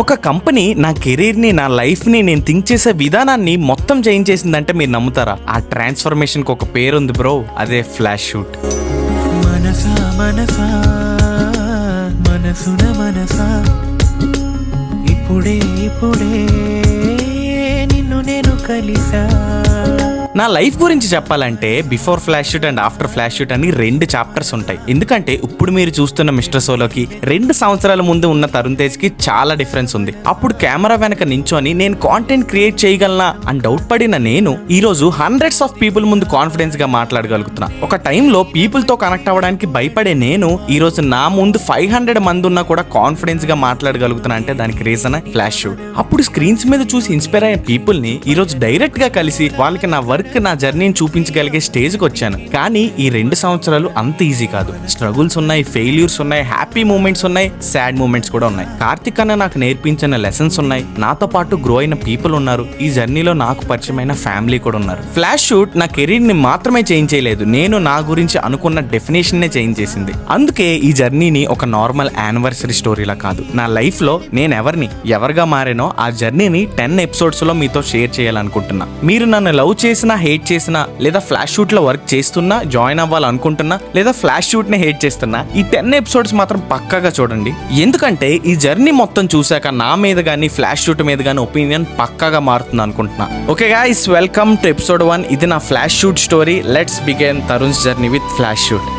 ఒక కంపెనీ నా కెరీర్ని, నా లైఫ్ని, నేను థింక్ చేసే విధానాన్ని మొత్తం చేంజ్ చేసిందంటే మీరు నమ్ముతారా? ఆ ట్రాన్స్ఫర్మేషన్కి ఒక పేరుంది బ్రో, అదే ఫ్లాష్ షూట్. మనసా మనసా మనసున మనసా ఇప్పుడే ఇప్పుడే నిన్ను నేను కలిసా. నా లైఫ్ గురించి చెప్పాలంటే before flash shoot and after flash shoot అని 2 చాప్టర్స్ ఉంటాయి. ఎందుకంటే ఇప్పుడు మీరు చూస్తున్న మిస్టర్ సోలోకి 2 సంవత్సరాల ముందు ఉన్న తరుణ్ తేజ్ కి చాలా డిఫరెన్స్ ఉంది. అప్పుడు కెమెరా వెనక నించొని నేను కాంటెంట్ క్రియేట్ చేయగలనా అని డౌట్ పడిన నేను ఈ రోజు హండ్రెడ్స్ ఆఫ్ పీపుల్ ముందు కాన్ఫిడెన్స్ గా మాట్లాడగలుగుతున్నా. ఒక టైంలో పీపుల్ తో కనెక్ట్ అవ్వడానికి భయపడే నేను ఈ రోజు నా ముందు 500 మంది ఉన్నా కూడా కాన్ఫిడెన్స్ గా మాట్లాడగలుగుతున్నా అంటే దానికి రీజన్ ఫ్లాష్ షూట్. అప్పుడు స్క్రీన్స్ మీద చూసి ఇన్స్పైర్ అయిన పీపుల్ ని ఈ రోజు డైరెక్ట్ గా కలిసి వాళ్ళకి నా వర్క్, నా జర్నీని చూపించగలిగే స్టేజ్కి వచ్చాను. కానీ ఈ 2 సంవత్సరాలు అంత ఈజీ కాదు. స్ట్రగుల్స్ ఉన్నాయి, ఫెయిల్యూర్స్ ఉన్నాయి, హ్యాపీ మూమెంట్స్ ఉన్నాయి, సాడ్ మూమెంట్స్ కూడా ఉన్నాయి. కార్తిక్ అన్న నాకు నేర్పించిన లెసన్స్ ఉన్నాయి, నాతో పాటు గ్రో అయిన పీపుల్ ఉన్నారు, ఈ జర్నీలో నాకు పరిచయమైన ఫ్యామిలీ కూడా ఉన్నారు. ఫ్లాష్ షూట్ నా కెరీర్ ని మాత్రమే చేంజ్ చేయలేదు, నేను నా గురించి అనుకున్న డెఫినేషన్ నే చేంజ్ చేసింది. అందుకే ఈ జర్నీని ఒక నార్మల్ యానివర్సరీ స్టోరీలా కాదు, నా లైఫ్ లో నేను ఎవరిగా మారానో ఆ జర్నీని 10 ఎపిసోడ్స్ లో మీతో షేర్ చేయాలనుకుంటున్నా. మీరు నన్ను లవ్ చేసినా, హేట్ చేసినా, లేదా ఫ్లాష్ షూట్ లో వర్క్ చేస్తున్నా, జాయిన్ అవ్వాలనుకుంటున్నా, లేదా ఫ్లాష్ షూట్ ని హేట్ చేస్తున్నా, ఈ 10 ఎపిసోడ్స్ మాత్రం పక్కాగా చూడండి. ఎందుకంటే ఈ జర్నీ మొత్తం చూశాక నా మీద గానీ, ఫ్లాష్ షూట్ మీద గానీ ఒపీనియన్ పక్కాగా మారుతుంది అనుకుంటున్నా. Okay guys, welcome to episode 1. ఇది నా flash shoot story. Let's begin Tarun's journey with flash shoot.